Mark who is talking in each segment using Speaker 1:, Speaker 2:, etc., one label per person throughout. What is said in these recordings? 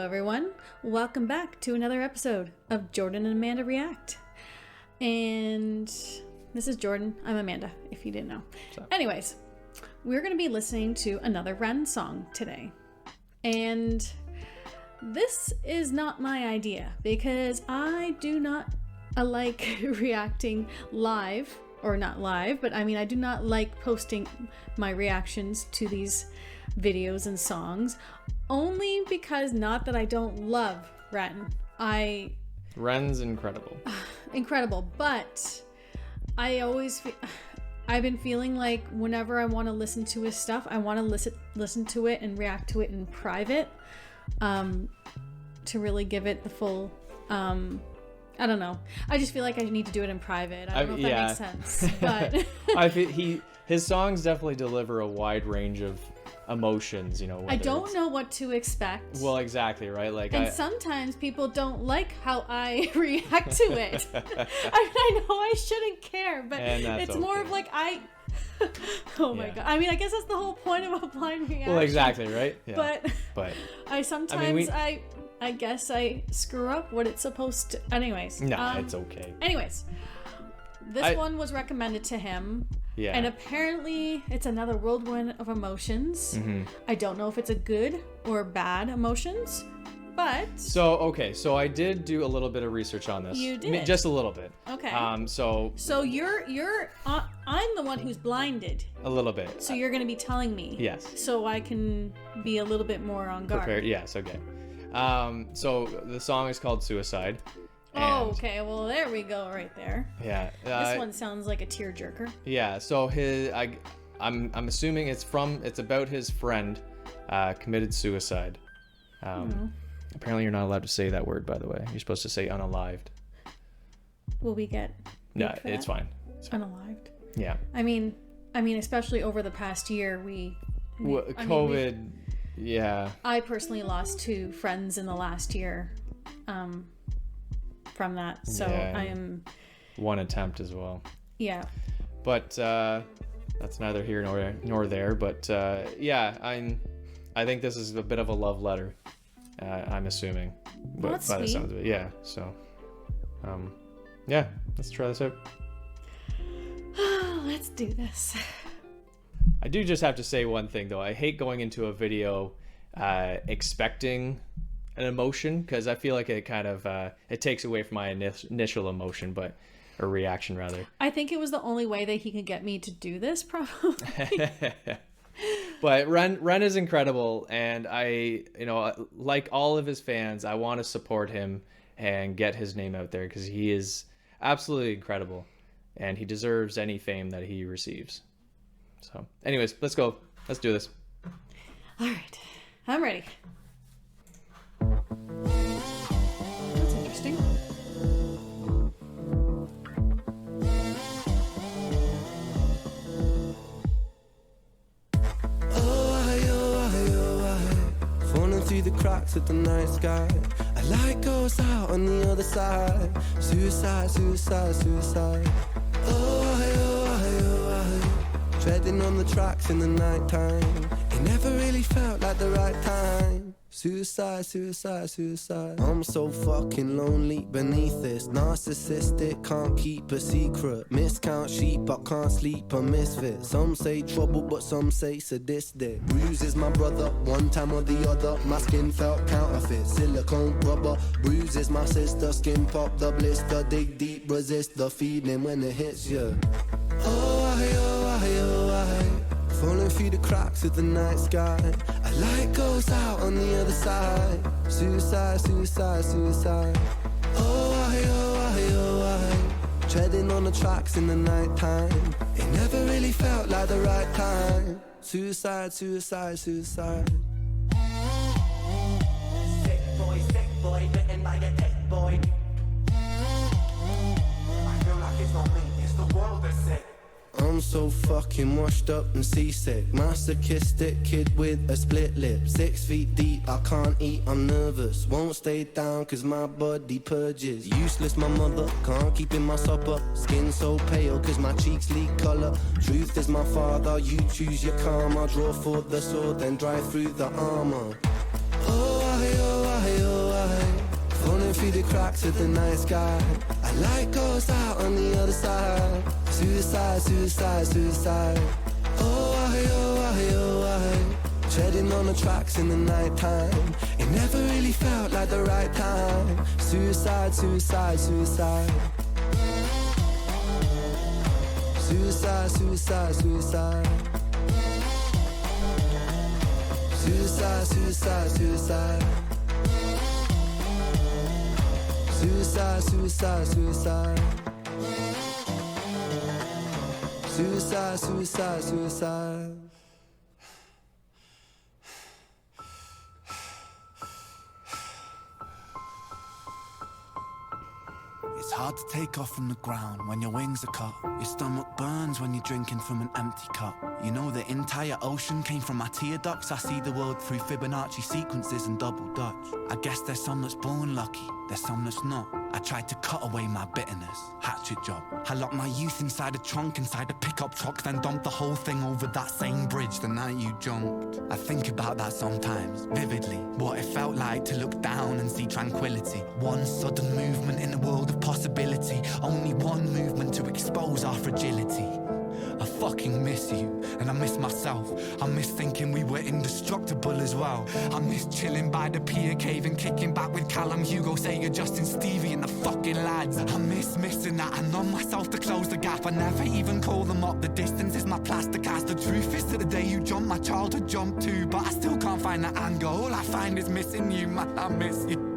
Speaker 1: everyone. Welcome back to another episode of Jordan and Amanda React. And this is Jordan. I'm Amanda, if you didn't know. Anyways, we're going to be listening to another Ren song today. And this is not my idea because I do not like reacting live, or not live, but I mean, I do not like posting my reactions to these videos and songs, only because, not that I don't love Ren.
Speaker 2: Ren's incredible.
Speaker 1: Incredible, but I always I've been feeling like whenever I want to listen to his stuff, I want to listen to it and react to it in private, to really give it the full I don't know. I just feel like I need to do it in private. I don't know if that makes sense, but
Speaker 2: I feel his songs definitely deliver a wide range of emotions, you know.
Speaker 1: I don't know what to expect.
Speaker 2: Well, exactly, right? Like,
Speaker 1: and sometimes people don't like how I react to it. I know I shouldn't care, but it's okay. More of like oh my god. I mean, I guess that's the whole point of a blind reaction.
Speaker 2: Well, exactly, right? Yeah.
Speaker 1: But I sometimes I guess I screw up what it's supposed to. Anyways.
Speaker 2: No, it's okay.
Speaker 1: Anyways, this one was recommended to him. Yeah. And apparently it's another whirlwind of emotions. Mm-hmm. I don't know if it's a good or bad emotions, but...
Speaker 2: So I did do a little bit of research on this.
Speaker 1: You did?
Speaker 2: I mean, just a little bit.
Speaker 1: Okay.
Speaker 2: So
Speaker 1: you're I'm the one who's blinded.
Speaker 2: A little bit.
Speaker 1: So you're going to be telling me.
Speaker 2: Yes.
Speaker 1: So I can be a little bit more on guard.
Speaker 2: Prepared. Yes, okay. So the song is called Suicide.
Speaker 1: Oh, okay. Well, there we go, right there.
Speaker 2: Yeah.
Speaker 1: This one sounds like a tearjerker.
Speaker 2: Yeah. So I'm assuming it's about his friend, committed suicide. Apparently, you're not allowed to say that word. By the way, you're supposed to say unalived.
Speaker 1: Will we get?
Speaker 2: No, it's fine.
Speaker 1: Unalived.
Speaker 2: Yeah.
Speaker 1: I mean, especially over the past year,
Speaker 2: COVID. Yeah.
Speaker 1: I personally lost 2 friends in the last year. From that, so yeah, I am
Speaker 2: one attempt as well.
Speaker 1: Yeah,
Speaker 2: but that's neither here nor there. But I think this is a bit of a love letter. I'm assuming, but
Speaker 1: that's
Speaker 2: by
Speaker 1: sweet.
Speaker 2: the sounds of it, yeah. So, let's try this out.
Speaker 1: Let's do this.
Speaker 2: I do just have to say one thing though. I hate going into a video expecting an emotion, because I feel like it kind of it takes away from my initial emotion, or reaction rather.
Speaker 1: I think it was the only way that he could get me to do this, probably.
Speaker 2: But Ren is incredible, and I, like all of his fans, I want to support him and get his name out there, because he is absolutely incredible, and he deserves any fame that he receives. So, anyways, let's go. Let's do this.
Speaker 1: All right, I'm ready. That's interesting.
Speaker 3: Falling through the cracks of the night sky. A light goes out on the other side. Suicide, suicide, suicide. Treading on the tracks in the night time. It never really felt like the right time. Suicide, suicide, suicide. I'm so fucking lonely beneath this. Narcissistic, can't keep a secret. Miscount sheep, I can't sleep, a misfit. Some say trouble, but some say sadistic. Bruise is my brother, one time or the other. My skin felt counterfeit, silicone rubber. Bruise is my sister, skin pop the blister. Dig deep, resist the feeling when it hits you. Falling through the cracks of the night sky. A light goes out on the other side. Suicide, suicide, suicide. Treading on the tracks in the night time. It never really felt like the right time. Suicide, suicide, suicide. Sick boy, bitten by a tech boy. I feel like it's not me, it's the world that's sick. I'm so fucking washed up and seasick. Masochistic kid with a split lip. 6 feet deep, I can't eat, I'm nervous. Won't stay down cause my body purges. Useless my mother, can't keep in my supper. Skin so pale cause my cheeks leak colour. Truth is my father, you choose your karma. Draw for the sword, then drive through the armour. Oh, tracks of the night sky. A light goes out on the other side. Suicide, suicide, suicide. Oh, I. Treading on the tracks in the night time. It never really felt like the right time. Suicide, suicide, suicide. Suicide, suicide, suicide. Suicide, suicide, suicide. Suicide, suicide, suicide. Suicide, suicide, suicide. It's hard to take off from the ground when your wings are cut. Your stomach burns when you're drinking from an empty cup. You know the entire ocean came from my tear ducts. I see the world through Fibonacci sequences and double Dutch. I guess there's some that's born lucky, there's some that's not. I tried to cut away my bitterness, hatchet job. I locked my youth inside a trunk, inside a pickup truck, then dumped the whole thing over that same bridge the night you jumped. I think about that sometimes, vividly. What it felt like to look down and see tranquility. One sudden movement in a world of possibility. Only one movement to expose our fragility. I fucking miss you, and I miss myself. I miss thinking we were indestructible as well. I miss chilling by the pier cave and kicking back with Callum, Hugo, Sega, Justin, Stevie and the fucking lads. I miss missing that. I numb myself to close the gap. I never even call them up. The distance is my plaster cast. The truth is to the day you jumped, my childhood jumped too. But I still can't find that anger. All I find is missing you, man, I miss you.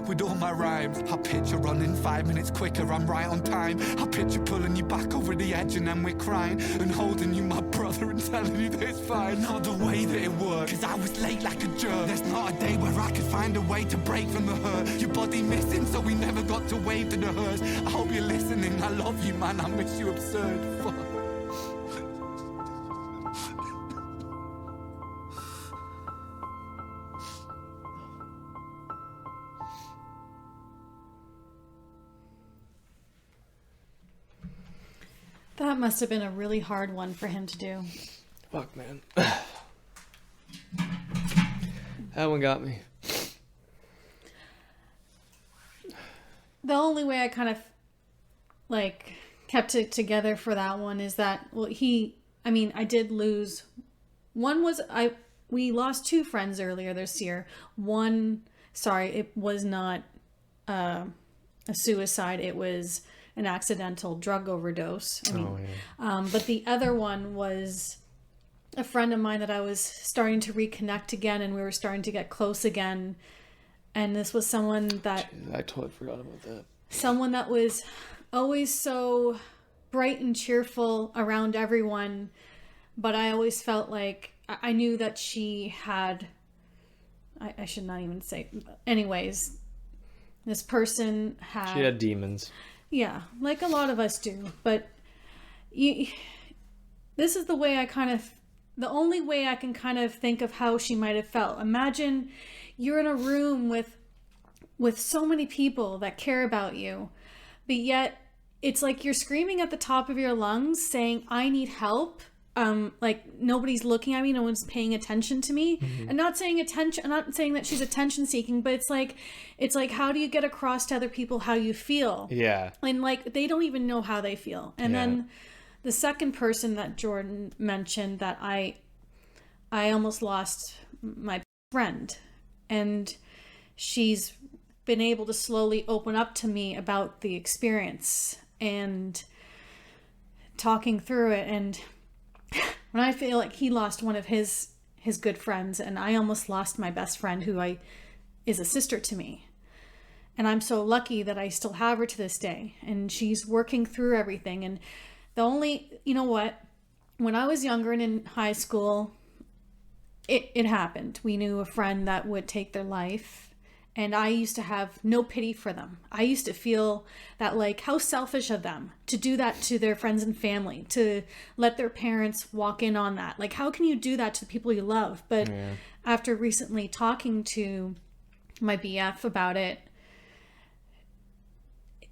Speaker 3: With all my rhymes, I picture running 5 minutes quicker, I'm right on time. I picture pulling you back over the edge and then we're crying, and holding you, my brother, and telling you that it's fine. Not the way that it worked, cause I was late like a jerk. There's not a day where I could find a way to break from the hurt. Your body missing, so we never got to wave to the hearse. I hope you're listening, I love you, man, I miss you absurd. Fuck.
Speaker 1: That must have been a really hard one for him to do.
Speaker 2: Fuck, man. That one got me.
Speaker 1: The only way I kind of like kept it together for that one is that, well, I did lose. One was we lost two friends earlier this year. One, sorry, it was not a suicide. It was an accidental drug overdose. But the other one was a friend of mine that I was starting to reconnect again, and we were starting to get close again. And this was someone that...
Speaker 2: Jeez, I totally forgot about that.
Speaker 1: Someone that was always so bright and cheerful around everyone, but I always felt like I knew that she had... I should not even say... Anyways, this person had...
Speaker 2: She had demons.
Speaker 1: Yeah, like a lot of us do. But this is the way the only way I can kind of think of how she might have felt. Imagine you're in a room with so many people that care about you, but yet it's like you're screaming at the top of your lungs saying, I need help. Like nobody's looking at me, no one's paying attention to me. Mm-hmm. I'm not saying that she's attention seeking, but it's like how do you get across to other people how you feel?
Speaker 2: Yeah.
Speaker 1: And like they don't even know how they feel. And then the second person that Jordan mentioned, that I almost lost my friend, and she's been able to slowly open up to me about the experience and talking through it. And when I feel like he lost one of his good friends, and I almost lost my best friend who is a sister to me. And I'm so lucky that I still have her to this day, and she's working through everything. And you know what, when I was younger and in high school, it happened. We knew a friend that would take their life, and I used to have no pity for them. I used to feel that, like, how selfish of them to do that to their friends and family, to let their parents walk in on that. Like, how can you do that to the people you love? But after recently talking to my BF about it,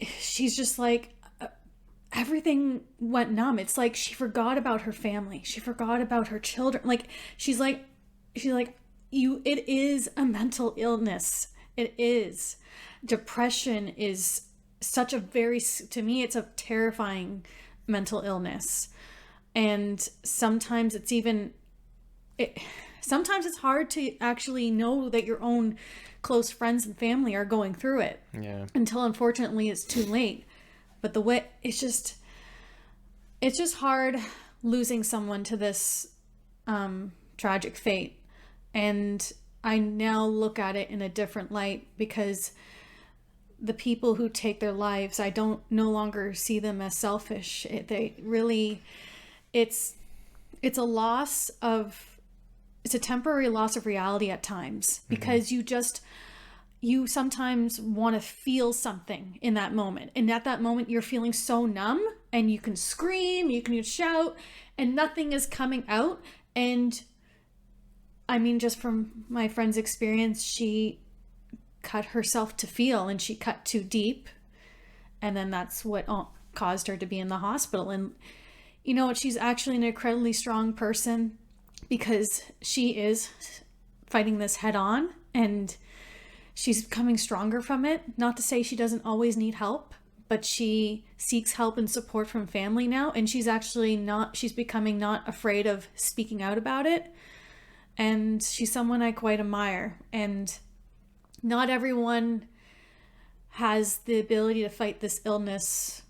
Speaker 1: she's just like, everything went numb. It's like she forgot about her family. She forgot about her children. Like, she's like, it is a mental illness. It is. Depression is such a to me, it's a terrifying mental illness. And sometimes it's sometimes it's hard to actually know that your own close friends and family are going through it.
Speaker 2: Yeah.
Speaker 1: Until unfortunately it's too late. But the way it's just hard losing someone to this tragic fate. And I now look at it in a different light, because the people who take their lives, I don't no longer see them as selfish. It's a loss of, it's a temporary loss of reality at times, because you sometimes want to feel something in that moment. And at that moment, you're feeling so numb, and you can scream, you can shout, and nothing is coming out. And I mean, just from my friend's experience, she cut herself to feel, and she cut too deep. And then that's what caused her to be in the hospital. And you know what? She's actually an incredibly strong person, because she is fighting this head on, and she's becoming stronger from it. Not to say she doesn't always need help, but she seeks help and support from family now. And she's becoming not afraid of speaking out about it. And she's someone I quite admire. And not everyone has the ability to fight this illness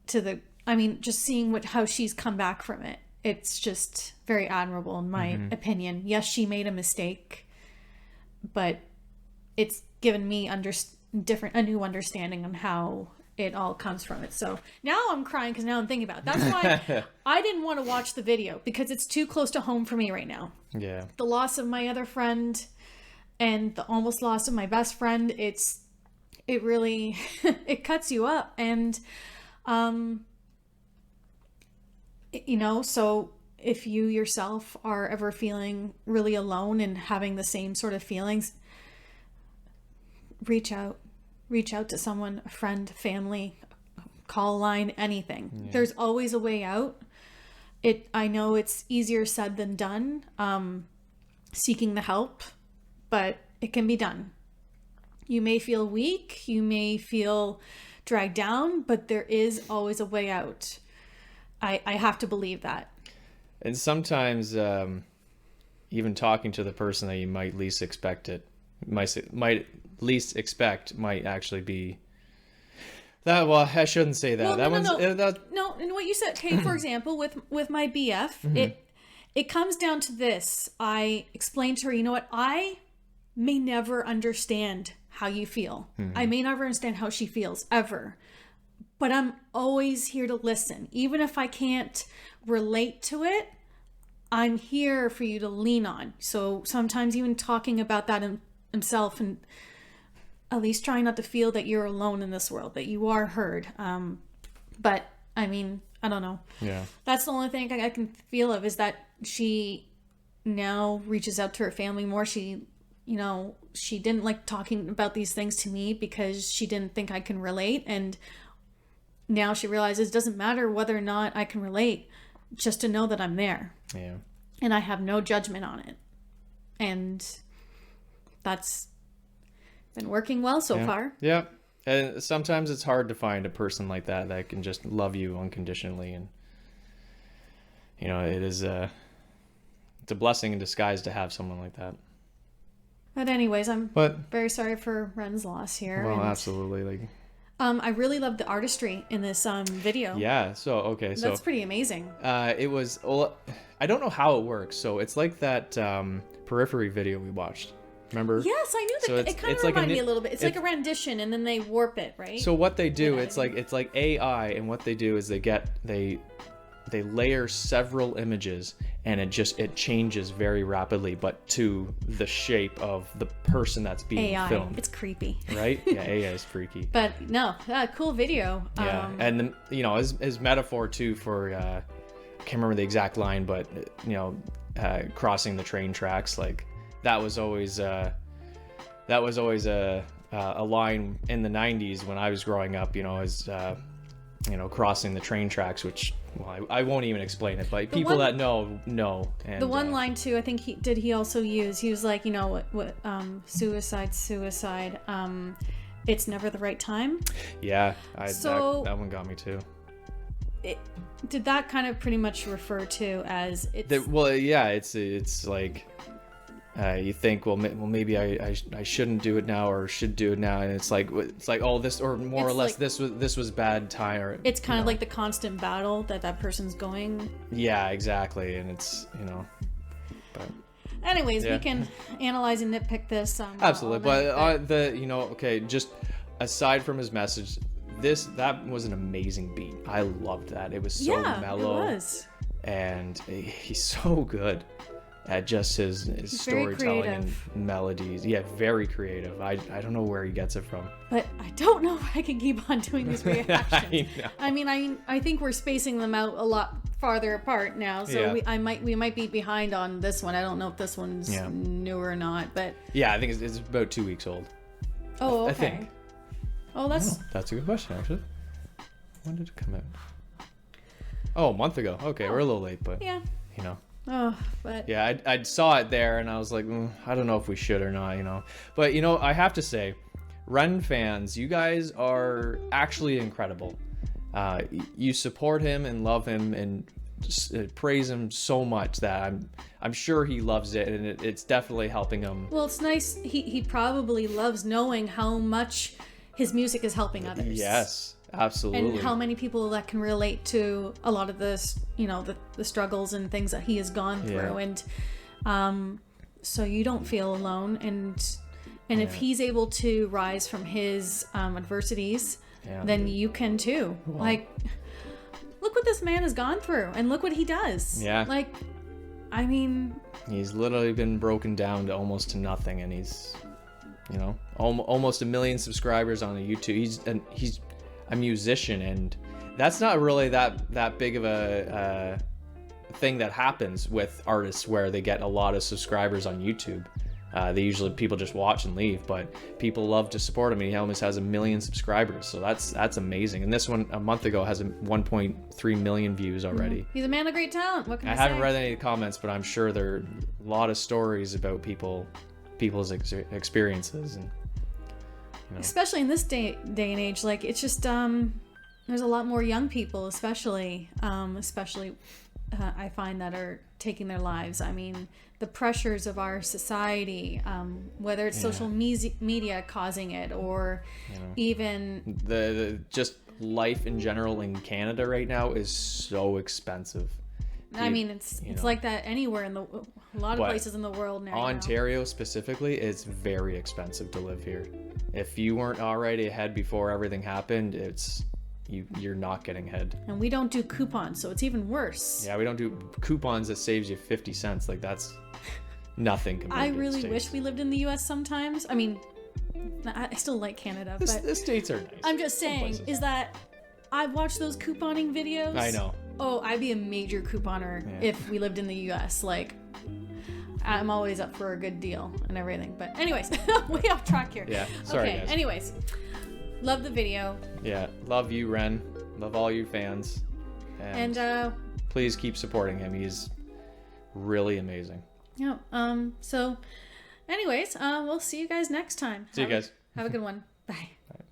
Speaker 1: just seeing how she's come back from it. It's just very admirable in my opinion. Yes, she made a mistake, but it's given me a new understanding on how it all comes from it. So now I'm crying, because now I'm thinking about it. That's why I didn't want to watch the video, because it's too close to home for me right now.
Speaker 2: Yeah.
Speaker 1: The loss of my other friend and the almost loss of my best friend, it really, it cuts you up. And, so if you yourself are ever feeling really alone and having the same sort of feelings, reach out to someone, a friend, family, call line, anything. Yeah. There's always a way out. I know it's easier said than done, seeking the help, but it can be done. You may feel weak, you may feel dragged down, but there is always a way out. I have to believe that.
Speaker 2: And sometimes even talking to the person that you might least expect might actually be that. Well, I shouldn't say that.
Speaker 1: No, and what you said, okay, for example, with my BF, it comes down to this. I explained to her, you know what, I may never understand how you feel. I may never understand how she feels ever, but I'm always here to listen. Even if I can't relate to it, I'm here for you to lean on. So sometimes even talking about that himself, and at least trying not to feel that you're alone in this world, that you are heard. But I mean, I don't know.
Speaker 2: Yeah.
Speaker 1: That's the only thing I can feel of, is that she now reaches out to her family more. She didn't like talking about these things to me because she didn't think I can relate. And now she realizes it doesn't matter whether or not I can relate, just to know that I'm there.
Speaker 2: Yeah.
Speaker 1: And I have no judgment on it. And that's been working well so far.
Speaker 2: Yeah. And sometimes it's hard to find a person like that can just love you unconditionally. And, it's a blessing in disguise to have someone like that.
Speaker 1: But anyways, I'm very sorry for Ren's loss here.
Speaker 2: Well, absolutely.
Speaker 1: I really loved the artistry in this video.
Speaker 2: Yeah. So
Speaker 1: that's pretty amazing.
Speaker 2: It was. I don't know how it works. So it's like that Periphery video we watched. Remember?
Speaker 1: Yes, I knew that. So it kind of reminded me a little bit. It's like a rendition, and then they warp it, right?
Speaker 2: So what they do, it's like AI, and what they do is they layer several images, and it changes very rapidly, but to the shape of the person that's being
Speaker 1: AI.
Speaker 2: filmed.
Speaker 1: It's creepy,
Speaker 2: right? Yeah, AI is freaky.
Speaker 1: But no, cool video.
Speaker 2: Yeah, and then his metaphor too for I can't remember the exact line, but crossing the train tracks, like that was always a line in the 90s when I was growing up. As crossing the train tracks, which well, I won't even explain it, but people
Speaker 1: one-
Speaker 2: that know. And,
Speaker 1: The one line too, I think he also use. He was like, you know, what suicide. It's never the right time.
Speaker 2: Yeah,
Speaker 1: So-
Speaker 2: that one got me too.
Speaker 1: Did that kind of pretty much refer to as it's
Speaker 2: It's like you think, well, maybe I shouldn't do it now or should do it now, and it's like oh, this, or more or
Speaker 1: It's
Speaker 2: less
Speaker 1: like-
Speaker 2: this was bad time, or
Speaker 1: it's kind of like the constant battle that person's going.
Speaker 2: yeah, exactly, and it's but
Speaker 1: Anyways,
Speaker 2: Yeah.
Speaker 1: we can analyze and nitpick this.
Speaker 2: absolutely,
Speaker 1: all night,
Speaker 2: but okay, just aside from his message, that was an amazing beat. I loved that. It was so
Speaker 1: yeah,
Speaker 2: mellow.
Speaker 1: it was.
Speaker 2: And he's so good at just his
Speaker 1: very
Speaker 2: storytelling and
Speaker 1: creative.
Speaker 2: melodies. Yeah, very creative. I don't know where he gets it from.
Speaker 1: But I don't know if I can keep on doing these reactions.
Speaker 2: I know.
Speaker 1: I mean, I think we're spacing them out a lot farther apart now, so
Speaker 2: Yeah.
Speaker 1: we might be behind on this one. I don't know if this one's
Speaker 2: Yeah.
Speaker 1: new or not, but
Speaker 2: Yeah, I think it's about 2 weeks old.
Speaker 1: oh, okay.
Speaker 2: I think.
Speaker 1: Oh, that's
Speaker 2: That's a good question, actually. When did it come out? Oh, a month ago. Okay, we're a little late, but
Speaker 1: yeah.
Speaker 2: you know.
Speaker 1: Oh, but
Speaker 2: Yeah, I saw it there, and I was like, I don't know if we should or not, you know. But, you know, I have to say, Ren fans, you guys are actually incredible. You support him and love him and just, praise him so much that I'm sure he loves it, and it's definitely helping him.
Speaker 1: well, it's nice. He probably loves knowing how much his music is helping others.
Speaker 2: Yes, absolutely.
Speaker 1: And how many people that can relate to a lot of this, you know, the struggles and things that he has gone through,
Speaker 2: Yeah.
Speaker 1: and so you don't feel alone, and if
Speaker 2: Yeah.
Speaker 1: he's able to rise from his adversities,
Speaker 2: Yeah.
Speaker 1: then you can too. Like, look what this man has gone through, and look what he does.
Speaker 2: Yeah.
Speaker 1: Like, I mean,
Speaker 2: He's literally been broken down to almost to nothing, and he's, you know, almost 1 million subscribers on YouTube. He's a musician, and that's not really that big of a thing that happens with artists where they get a lot of subscribers on YouTube. They usually, people just watch and leave, but people love to support him, and he almost has 1 million subscribers, so that's amazing. And this one a month ago has 1.3 million views already.
Speaker 1: he's a man of great talent. What can I,
Speaker 2: I haven't
Speaker 1: say?
Speaker 2: read any comments, but I'm sure there are a lot of stories about people's experiences, and you know.
Speaker 1: Especially in this day and age, like, it's just there's a lot more young people, especially I find, that are taking their lives. I mean, the pressures of our society, whether it's social media causing it, or even
Speaker 2: The just life in general in Canada right now is so expensive.
Speaker 1: I mean, it's
Speaker 2: know.
Speaker 1: like that anywhere in a lot of
Speaker 2: But
Speaker 1: places in the world now.
Speaker 2: Ontario specifically, it's very expensive to live here. If you weren't already ahead before everything happened, you're not getting ahead.
Speaker 1: And we don't do coupons, so it's even worse.
Speaker 2: Yeah, we don't do coupons that saves you 50 cents. Like, that's nothing compared
Speaker 1: I
Speaker 2: to the
Speaker 1: really
Speaker 2: States.
Speaker 1: wish we lived in the U.S. sometimes. I mean, I still like Canada, but
Speaker 2: The States are nice.
Speaker 1: I'm just
Speaker 2: Some
Speaker 1: saying
Speaker 2: places.
Speaker 1: is that I've watched those couponing videos.
Speaker 2: I know.
Speaker 1: Oh, I'd be a major couponer if we lived in the U.S. Like, I'm always up for a good deal and everything. But anyways, way off track here.
Speaker 2: Yeah, sorry,
Speaker 1: Okay.
Speaker 2: guys.
Speaker 1: Anyways, love the video,
Speaker 2: Yeah, love you, Ren. Love all you fans.
Speaker 1: and
Speaker 2: please keep supporting him. He's really amazing.
Speaker 1: yeah. So, anyways, we'll see you guys next time.
Speaker 2: See you guys.
Speaker 1: Have a good one. Bye.
Speaker 2: Bye.